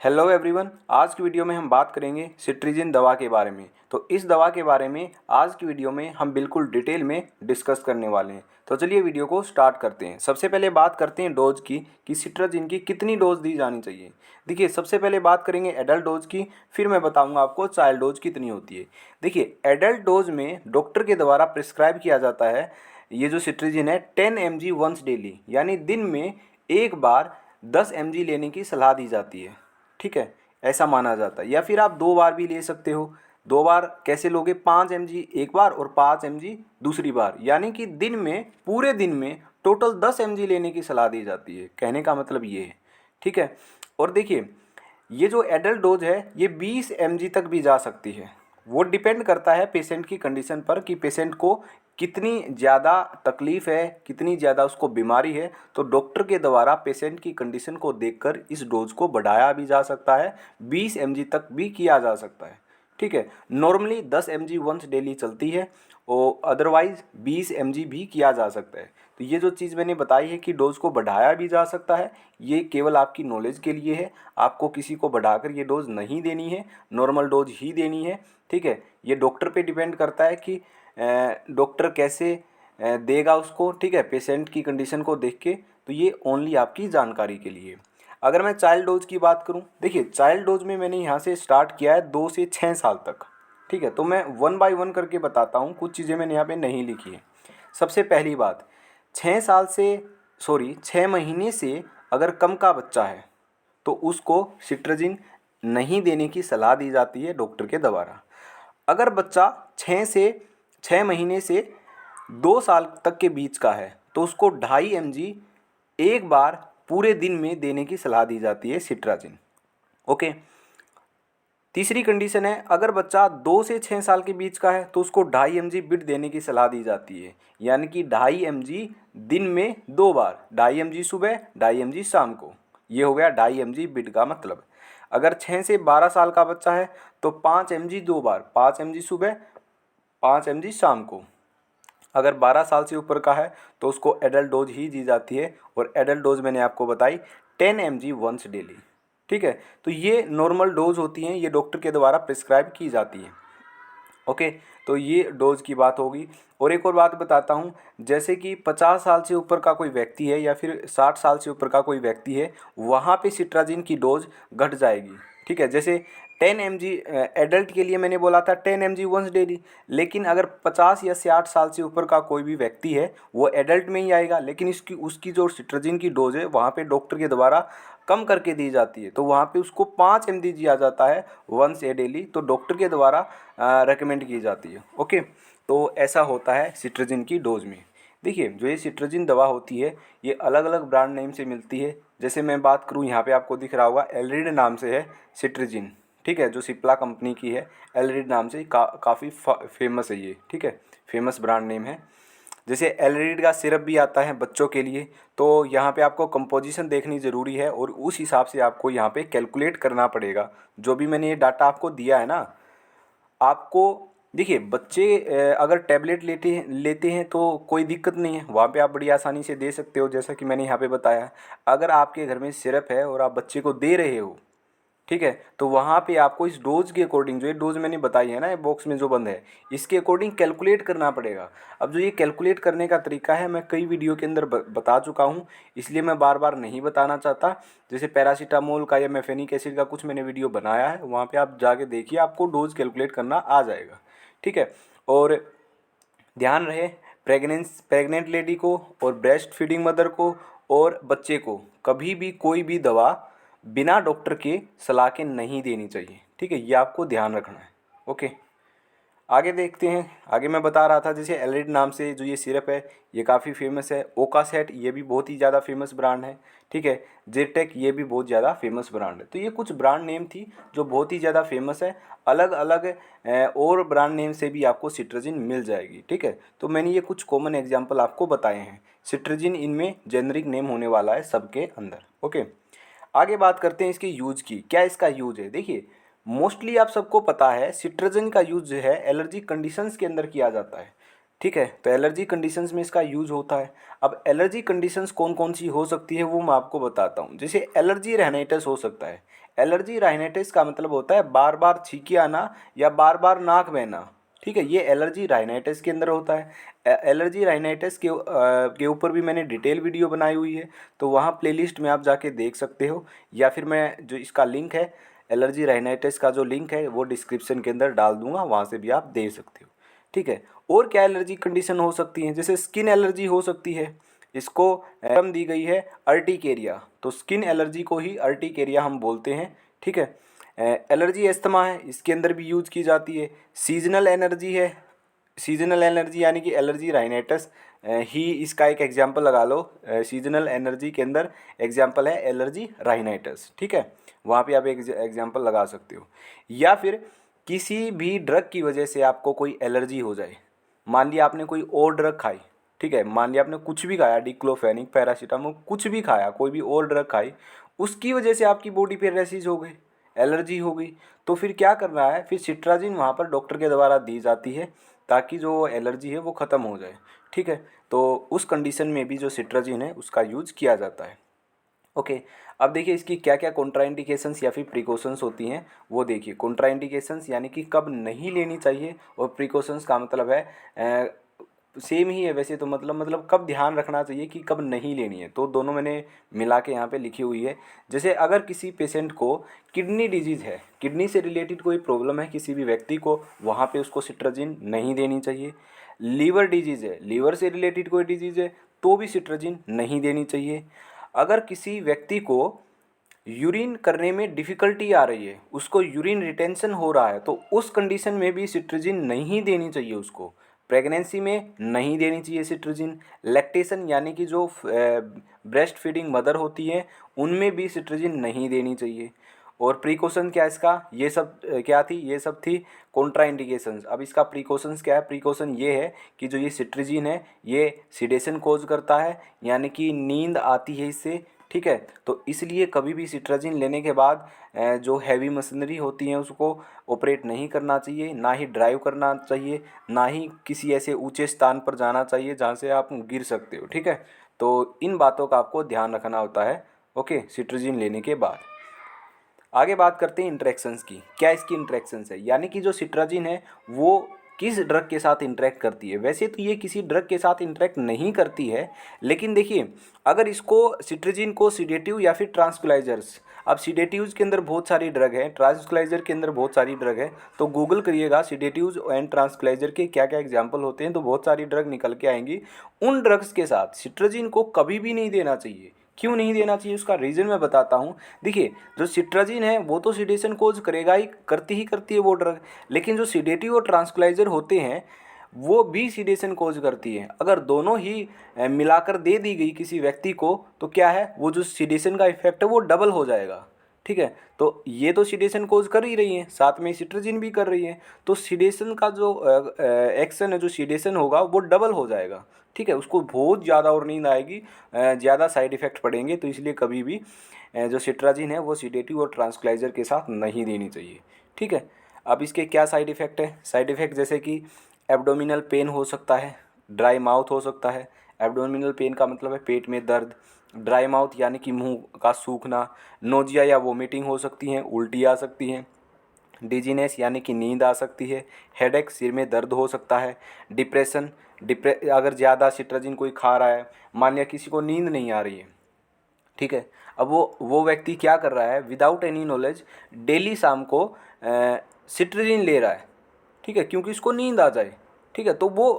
Hello everyone, आज की video में हम बात करेंगे सिट्रीजिन दवा के बारे में। तो इस दवा के बारे में आज की वीडियो में हम बिल्कुल डिटेल में डिस्कस करने वाले हैं। तो चलिए वीडियो को स्टार्ट करते हैं। सबसे पहले बात करते हैं डोज की कि सिट्रीजिन की कितनी डोज दी जानी चाहिए। देखिए, सबसे पहले बात करेंगे एडल्ट डोज की, फिर मैं बताऊँगा आपको चाइल्ड डोज कितनी होती है। देखिए, एडल्ट डोज में डॉक्टर के द्वारा प्रिस्क्राइब किया जाता है ये जो सिट्रीजिन है 10 mg वंस डेली, यानी दिन में एक बार 10 mg लेने की सलाह दी जाती है। ठीक है, ऐसा माना जाता है। या फिर आप 2 बार भी ले सकते हो। 2 बार कैसे लोगे? 5 mg एक बार और 5 mg दूसरी बार, यानी कि दिन में, पूरे दिन में टोटल 10 mg लेने की सलाह दी जाती है। कहने का मतलब ये है। ठीक है, और देखिए, ये जो एडल्ट डोज है ये 20 mg तक भी जा सकती है। वो डिपेंड करता है पेशेंट की कंडीशन पर कि पेशेंट को कितनी ज़्यादा तकलीफ़ है, कितनी ज़्यादा उसको बीमारी है। तो डॉक्टर के द्वारा पेशेंट की कंडीशन को देखकर इस डोज को बढ़ाया भी जा सकता है, 20 mg तक भी किया जा सकता है। ठीक है, नॉर्मली 10 mg वंस डेली चलती है और अदरवाइज़ 20 mg भी किया जा सकता है। तो ये जो चीज़ मैंने बताई है कि डोज को बढ़ाया भी जा सकता है, ये केवल आपकी नॉलेज के लिए है। आपको किसी को बढ़ाकर ये डोज नहीं देनी है, नॉर्मल डोज ही देनी है। ठीक है, ये डॉक्टर पे डिपेंड करता है कि डॉक्टर कैसे देगा उसको। ठीक है, पेशेंट की कंडीशन को देख के। तो ये ओनली आपकी जानकारी के लिए। अगर मैं चाइल्ड डोज की बात करूं, देखिए चाइल्ड डोज में मैंने यहाँ से स्टार्ट किया है 2 से 6 साल तक। ठीक है, तो मैं वन बाय वन करके बताता हूँ। कुछ चीज़ें मैंने यहाँ पे नहीं लिखी है। सबसे पहली बात, 6 महीने से अगर कम का बच्चा है तो उसको सिट्रीजिन नहीं देने की सलाह दी जाती है डॉक्टर के द्वारा। अगर बच्चा 6 महीने से 2 साल तक के बीच का है तो उसको 2.5 mg एक बार पूरे दिन में देने की सलाह दी जाती है सिट्राजिन। ओके, तीसरी कंडीशन है, अगर बच्चा 2 से 6 साल के बीच का है तो उसको 2.5 mg बिट देने की सलाह दी जाती है, यानी कि 2.5 mg दिन में 2 बार, 2.5 mg सुबह, 2.5 mg शाम को। ये हो गया 2.5 mg बिट का मतलब। अगर 6 से 12 साल का बच्चा है तो 5 mg 2 बार, 5 mg सुबह, 5 mg शाम को। अगर 12 साल से ऊपर का है तो उसको एडल्ट डोज ही दी जाती है, और एडल्ट डोज मैंने आपको बताई 10 mg वंस डेली। ठीक है, तो ये नॉर्मल डोज होती हैं, ये डॉक्टर के द्वारा प्रिस्क्राइब की जाती है। ओके, तो ये डोज की बात होगी। और एक और बात बताता हूँ, जैसे कि 50 साल से ऊपर का कोई व्यक्ति है या फिर 60 साल से ऊपर का कोई व्यक्ति है, वहाँ पे सिट्राजिन की डोज घट जाएगी। ठीक है, जैसे 10 mg एडल्ट के लिए मैंने बोला था 10 mg वंस डेली, लेकिन अगर 50 या 60 साल से ऊपर का कोई भी व्यक्ति है वो एडल्ट में ही आएगा, लेकिन इसकी उसकी जो सिट्राजिन की डोज है वहाँ पे डॉक्टर के द्वारा कम करके दी जाती है। तो वहाँ पे उसको 5 mg दिया जाता है वंस ए डेली, तो डॉक्टर के द्वारा रेकमेंड की जाती है। ओके, तो ऐसा होता है सिट्राजिन की डोज में। देखिए, जो ये सिट्राजिन दवा होती है ये अलग अलग ब्रांड नेम से मिलती है। जैसे मैं बात करूँ, यहाँ पे आपको दिख रहा होगा एलरीड नाम से है सिट्राजिन। ठीक है, जो सिप्ला कंपनी की है, एलरीड नाम से काफ़ी फेमस है ये। ठीक है, फेमस ब्रांड नेम है। जैसे एलरीड का सिरप भी आता है बच्चों के लिए, तो यहाँ पे आपको कंपोजिशन देखनी ज़रूरी है और उस हिसाब से आपको यहाँ पे कैलकुलेट करना पड़ेगा। जो भी मैंने ये डाटा आपको दिया है ना, आपको देखिए, बच्चे अगर टैबलेट लेते हैं तो कोई दिक्कत नहीं है, वहाँ पे आप बड़ी आसानी से दे सकते हो, जैसा कि मैंने यहाँ पे बताया है। अगर आपके घर में सिरप है और आप बच्चे को दे रहे हो, ठीक है, तो वहाँ पे आपको इस डोज के अकॉर्डिंग, जो ये डोज मैंने बताई है ना, ये बॉक्स में जो बंद है, इसके अकॉर्डिंग कैलकुलेट करना पड़ेगा। अब जो ये कैलकुलेट करने का तरीका है मैं कई वीडियो के अंदर बता चुका हूँ, इसलिए मैं बार बार नहीं बताना चाहता। जैसे पैरासीटामोल का या मेफेनिक एसिड का कुछ मैंने वीडियो बनाया है, वहाँ पर आप जाके देखिए, आपको डोज कैलकुलेट करना आ जाएगा। ठीक है, और ध्यान रहे, प्रेग्नेंट लेडी को और ब्रेस्ट फीडिंग मदर को और बच्चे को कभी भी कोई भी दवा बिना डॉक्टर के सलाह के नहीं देनी चाहिए। ठीक है, ये आपको ध्यान रखना है। ओके, आगे देखते हैं। आगे मैं बता रहा था, जैसे एलरीड नाम से जो ये सिरप है ये काफ़ी फेमस है। ओकासेट ये भी बहुत ही ज़्यादा फेमस ब्रांड है। ठीक है, जेटेक ये भी बहुत ज़्यादा फेमस ब्रांड है। तो ये कुछ ब्रांड नेम थी जो बहुत ही ज़्यादा फेमस है। अलग अलग और ब्रांड नेम से भी आपको सिट्राजिन मिल जाएगी। ठीक है, तो मैंने ये कुछ कॉमन एग्जाम्पल आपको बताए हैं। सिट्राजिन इनमें जेनरिक नेम होने वाला है सबके अंदर। ओके, आगे बात करते हैं इसके यूज की। क्या इसका यूज है? देखिए, मोस्टली आप सबको पता है सिट्राजिन का यूज जो है एलर्जी कंडीशंस के अंदर किया जाता है। ठीक है। तो एलर्जी कंडीशंस में इसका यूज होता है। अब एलर्जी कंडीशंस कौन कौन सी हो सकती है वो मैं आपको बताता हूँ। जैसे एलर्जी राइनाइटिस हो सकता है। एलर्जी राइनाइटिस का मतलब होता है बार बार छींके आना या बार बार नाक बहना। ठीक है, ये एलर्जी राइनाइटिस के अंदर होता है। एलर्जी राइनाइटिस के ऊपर भी मैंने डिटेल वीडियो बनाई हुई है, तो वहाँ प्लेलिस्ट में आप जाके देख सकते हो, या फिर मैं जो इसका लिंक है, एलर्जी राइनाइटिस का जो लिंक है वो डिस्क्रिप्शन के अंदर डाल दूंगा, वहाँ से भी आप दे सकते हो। ठीक है। और क्या एलर्जी कंडीशन हो सकती है, जैसे स्किन एलर्जी हो सकती है। इसको टर्म दी गई है अर्टिकेरिया, तो स्किन एलर्जी को ही अर्टिकेरिया हम बोलते हैं। ठीक है। एलर्जी अस्थमा है, इसके अंदर भी यूज की जाती है। सीजनल एनर्जी है, सीजनल एनर्जी यानी कि एलर्जी राइनाइटिस ही इसका एक एग्जाम्पल लगा लो। सीजनल एनर्जी के अंदर एग्जाम्पल है एलर्जी राइनाइटिस। ठीक है, वहाँ पे आप एक एग्जाम्पल लगा सकते हो। या फिर किसी भी ड्रग की वजह से आपको कोई एलर्जी हो जाए, मान लिया आपने कोई और ड्रग खाई। ठीक है, मान लिया आपने कुछ भी खाया, डिक्लोफेनिक, पैरासीटामोल, कुछ भी खाया, कोई भी और ड्रग खाई, उसकी वजह से आपकी बॉडी पे रैशेज हो गई, एलर्जी हो गई, तो फिर क्या करना है, फिर सिट्राजिन वहाँ पर डॉक्टर के द्वारा दी जाती है ताकि जो एलर्जी है वो ख़त्म हो जाए। ठीक है, तो उस कंडीशन में भी जो सिट्राजिन है उसका यूज किया जाता है। ओके। अब देखिए इसकी क्या क्या कॉन्ट्राइंडिकेशंस या फिर प्रिकॉशंस होती हैं वो देखिए। कॉन्ट्राइंडिकेशंस यानी कि कब नहीं लेनी चाहिए, और प्रिकॉशंस का मतलब है सेम ही है वैसे तो, मतलब कब ध्यान रखना चाहिए कि कब नहीं लेनी है, तो दोनों मैंने मिला के यहाँ पे लिखी हुई है। जैसे अगर किसी पेशेंट को किडनी डिजीज़ है, किडनी से रिलेटेड कोई प्रॉब्लम है किसी भी व्यक्ति को, वहाँ पे उसको सिट्राजिन नहीं देनी चाहिए। लीवर डिजीज़ है, लीवर से रिलेटेड कोई डिजीज़ है तो भी सिट्राजिन नहीं देनी चाहिए। अगर किसी व्यक्ति को यूरिन करने में डिफ़िकल्टी आ रही है, उसको यूरिन रिटेंशन हो रहा है, तो उस कंडीशन में भी सिट्राजिन नहीं देनी चाहिए उसको। प्रेगनेंसी में नहीं देनी चाहिए सिट्राजिन। लैक्टेशन यानी कि जो ब्रेस्ट फीडिंग मदर होती है उनमें भी सिट्राजिन नहीं देनी चाहिए। और प्रिकॉशन क्या इसका, ये सब क्या थी, ये सब थी कॉन्ट्राइंडिकेशंस। अब इसका प्रिकॉशंस क्या है, प्रिकॉशन ये है कि जो ये सिट्राजिन है ये सिडेशन कोज करता है, यानी कि नींद आती है इससे। ठीक है, तो इसलिए कभी भी सिट्राजिन लेने के बाद जो हैवी मशीनरी होती हैं उसको ऑपरेट नहीं करना चाहिए, ना ही ड्राइव करना चाहिए, ना ही किसी ऐसे ऊंचे स्थान पर जाना चाहिए जहाँ से आप गिर सकते हो। ठीक है, तो इन बातों का आपको ध्यान रखना होता है। ओके, सिट्राजिन लेने के बाद आगे बात करते हैं इंटरेक्शंस की। क्या इसकी इंटरेक्शंस है, यानी कि जो सिट्राजिन है वो किस ड्रग के साथ इंटरेक्ट करती है। वैसे तो ये किसी ड्रग के साथ इंटरेक्ट नहीं करती है, लेकिन देखिए अगर इसको सिट्राजिन को सिडेटिव या फिर ट्रांसक्युलाइजर्स, अब सिडेटिव्स के अंदर बहुत सारी ड्रग है, ट्रांसक्युलाइजर के अंदर बहुत सारी ड्रग है, तो गूगल करिएगा सिडेटिव्स एंड ट्रांसक्युलाइजर के क्या क्या एग्जाम्पल होते हैं, तो बहुत सारी ड्रग निकल के आएंगी। उन ड्रग्स के साथ सिट्राजिन को कभी भी नहीं देना चाहिए। क्यों नहीं देना चाहिए, उसका रीज़न मैं बताता हूँ। देखिए जो सिट्राजिन है वो तो सिडेशन कोज करेगा ही, करती है वो ड्रग, लेकिन जो सिडेटिव और ट्रांसक्युलाइजर होते हैं वो भी सिडेशन कोज करती है। अगर दोनों ही मिलाकर दे दी गई किसी व्यक्ति को, तो क्या है, वो जो सिडेशन का इफेक्ट है वो डबल हो जाएगा। ठीक है, तो ये तो सिडेशन कोज कर ही रही है, साथ में सिट्राजिन भी कर रही है, तो सिडेशन का जो एक्शन है, जो सिडेशन होगा वो डबल हो जाएगा। ठीक है, उसको बहुत ज़्यादा और नींद आएगी, ज़्यादा साइड इफ़ेक्ट पड़ेंगे, तो इसलिए कभी भी जो सिट्राजिन है वो सिडेटिव और ट्रांसक्युलाइजर के साथ नहीं देनी चाहिए। ठीक है, अब इसके क्या साइड इफ़ेक्ट है, साइड इफ़ेक्ट जैसे कि एब्डोमिनल पेन हो सकता है, ड्राई माउथ हो सकता है। एब्डोमिनल पेन का मतलब है पेट में दर्द, ड्राई माउथ यानी कि मुंह का सूखना, नोजिया या वोमिटिंग हो सकती हैं, उल्टी आ सकती हैं, डिजीनेस यानी कि नींद आ सकती है, हेडेक, सिर में दर्द हो सकता है, डिप्रेशन, अगर ज़्यादा सिट्राजिन कोई खा रहा है, मान लिया किसी को नींद नहीं आ रही है। ठीक है, अब वो व्यक्ति क्या कर रहा है, विदाउट एनी नॉलेज डेली शाम को सिट्राजिन ले रहा है। ठीक है, क्योंकि उसको नींद आ जाए। ठीक है, तो वो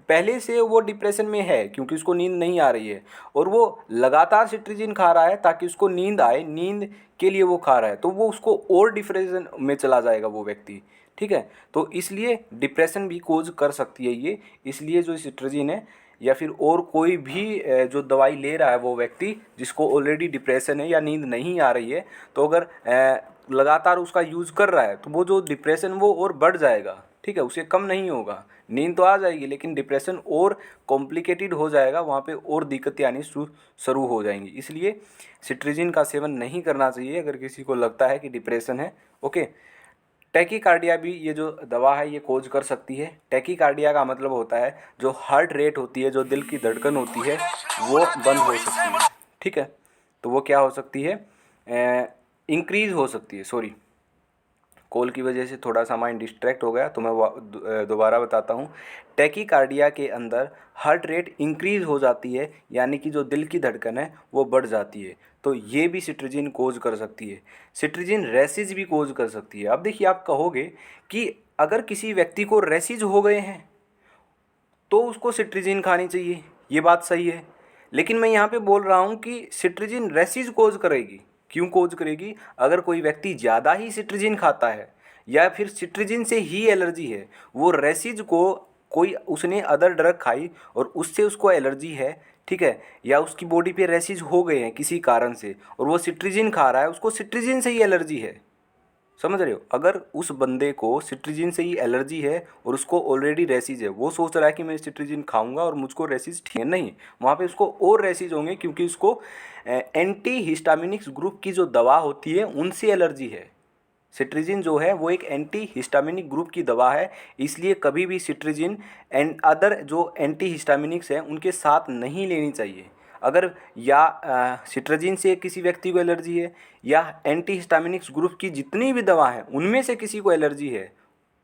पहले से वो डिप्रेशन में है क्योंकि उसको नींद नहीं आ रही है, और वो लगातार सिट्राजिन खा रहा है ताकि उसको नींद आए, नींद के लिए वो खा रहा है, तो वो उसको और डिप्रेशन में चला जाएगा वो व्यक्ति। ठीक है, तो इसलिए डिप्रेशन भी कोज कर सकती है ये, इसलिए जो सिट्राजिन है या फिर और कोई भी जो दवाई ले रहा है वो व्यक्ति जिसको ऑलरेडी डिप्रेशन है या नींद नहीं आ रही है, तो अगर लगातार उसका यूज़ कर रहा है तो वो जो डिप्रेशन वो और बढ़ जाएगा। ठीक है, उसे कम नहीं होगा, नींद तो आ जाएगी लेकिन डिप्रेशन और कॉम्प्लिकेटेड हो जाएगा, वहाँ पे और दिक्कतें आनी शुरू हो जाएंगी। इसलिए सिट्राजिन का सेवन नहीं करना चाहिए अगर किसी को लगता है कि डिप्रेशन है। ओके, टैकीकार्डिया भी ये जो दवा है ये कोज कर सकती है। टैकीकार्डिया का मतलब होता है जो हार्ट रेट होती है, जो दिल की धड़कन होती है वो बंद हो सकती है, ठीक है। तो वो क्या हो सकती है, इंक्रीज़ हो सकती है। सॉरी, कॉल की वजह से थोड़ा सा माइंड डिस्ट्रैक्ट हो गया, तो मैं दोबारा बताता हूँ। टैकीकार्डिया के अंदर हार्ट रेट इंक्रीज़ हो जाती है, यानी कि जो दिल की धड़कन है वो बढ़ जाती है, तो ये भी सिट्रजिन कोज कर सकती है। सिट्रजिन रैसेज भी कोज कर सकती है। अब देखिए, आप कहोगे कि अगर किसी व्यक्ति को रैसेज हो गए हैं तो उसको सिट्रजिन खानी चाहिए, ये बात सही है। लेकिन मैं यहाँ पे बोल रहा हूँ कि सिट्रजिन रैसेज कोज करेगी। क्यों कोज करेगी? अगर कोई व्यक्ति ज़्यादा ही सिट्रजिन खाता है या फिर सिट्रजिन से ही एलर्जी है, वो रैसेज को कोई उसने अदर ड्रग खाई और उससे उसको एलर्जी है, ठीक है, या उसकी बॉडी पे रैसेज हो गए हैं किसी कारण से और वो सिट्रजिन खा रहा है, उसको सिट्रजिन से ही एलर्जी है। समझ रहे हो? अगर उस बंदे को सिट्रजिन से ही एलर्जी है और उसको ऑलरेडी रेसिज है, वो सोच रहा है कि मैं सिट्रजिन खाऊंगा और मुझको रेसिज ठीक है, नहीं, वहाँ पे उसको और रेसिज होंगे, क्योंकि उसको एंटी हिस्टामिनिक्स ग्रुप की जो दवा होती है उनसे एलर्जी है। सिट्रजिन जो है वो एक एंटी हिस्टामिनिक ग्रुप की दवा है, इसलिए कभी भी सिट्रजिन एंड अदर जो एंटी हिस्टामिनिक्स हैं उनके साथ नहीं लेनी चाहिए। अगर या सिट्रजिन से किसी व्यक्ति को एलर्जी है या एंटी हिस्टामिनिक्स ग्रुप की जितनी भी दवा हैं उनमें से किसी को एलर्जी है,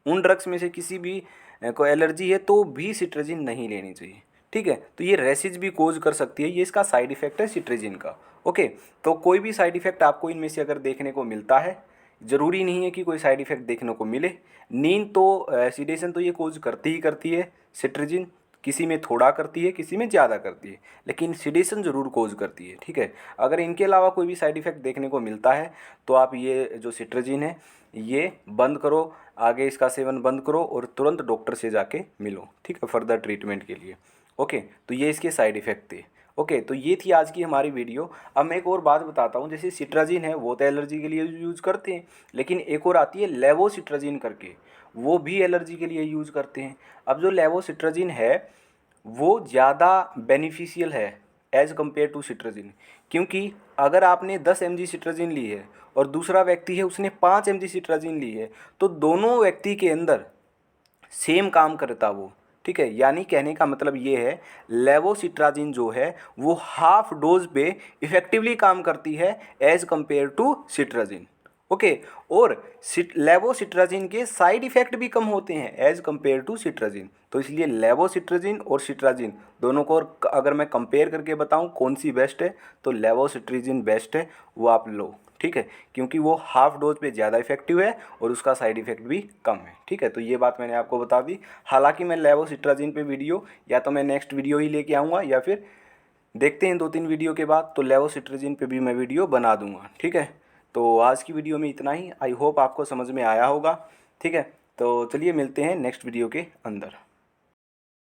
उन ड्रग्स में से किसी भी को एलर्जी है, तो भी सिट्रजिन नहीं लेनी चाहिए, ठीक है। तो ये रैसेज भी कोज कर सकती है, ये इसका साइड इफेक्ट है सिट्रजिन का। ओके, तो कोई भी साइड इफेक्ट आपको इनमें से अगर देखने को मिलता है, ज़रूरी नहीं है कि कोई साइड इफेक्ट देखने को मिले। नींद तो सीडेशन तो ये कोज करती ही करती है सिट्रजिन, किसी में थोड़ा करती है, किसी में ज़्यादा करती है, लेकिन सिडेशन ज़रूर कोज करती है, ठीक है। अगर इनके अलावा कोई भी साइड इफ़ेक्ट देखने को मिलता है तो आप ये जो सिट्रजिन है ये बंद करो, आगे इसका सेवन बंद करो और तुरंत डॉक्टर से जाके मिलो, ठीक है, फर्दर ट्रीटमेंट के लिए। ओके, तो ये इसके साइड इफ़ेक्ट थे। ओके, तो ये थी आज की हमारी वीडियो। अब मैं एक और बात बताता हूँ, जैसे सिट्रजिन है वो तो एलर्जी के लिए यूज़ करते हैं, लेकिन एक और आती है लेवोसिट्रजिन करके, वो भी एलर्जी के लिए यूज़ करते हैं। अब जो लेवोसिट्रजिन है वो ज़्यादा बेनिफिशियल है एज़ कम्पेयर टू सिट्रजिन, क्योंकि अगर आपने 10 mg सिट्रजिन ली है और दूसरा व्यक्ति है उसने 5 mg सिट्रजिन ली है, तो दोनों व्यक्ति के अंदर सेम काम करता वो, ठीक है। यानी कहने का मतलब ये है, लेवोसिट्राजिन जो है वो हाफ डोज पे इफेक्टिवली काम करती है as compared to cetirizine. Okay, और लेवोसिट्राजिन के साइड इफ़ेक्ट भी कम होते हैं एज कंपेयर टू सिट्राजिन। तो इसलिए लेवोसिट्राजिन और सिट्राजिन दोनों को अगर मैं कंपेयर करके बताऊं कौन सी बेस्ट है, तो लेवोसिट्राजिन बेस्ट है, वो आप लो, ठीक है, क्योंकि वो हाफ डोज पे ज़्यादा इफेक्टिव है और उसका साइड इफ़ेक्ट भी कम है, ठीक है। तो ये बात मैंने आपको बता दी। हालांकि मैं लेवोसिट्राजिन पे वीडियो या तो मैं नेक्स्ट वीडियो ही लेके आऊँगा, या फिर देखते हैं 2-3 वीडियो के बाद तो लेवोसिट्राजिन पे भी मैं वीडियो बना दूँगा, ठीक है। तो आज की वीडियो में इतना ही। आई होप आपको समझ में आया होगा, ठीक है। तो चलिए मिलते हैं नेक्स्ट वीडियो के अंदर।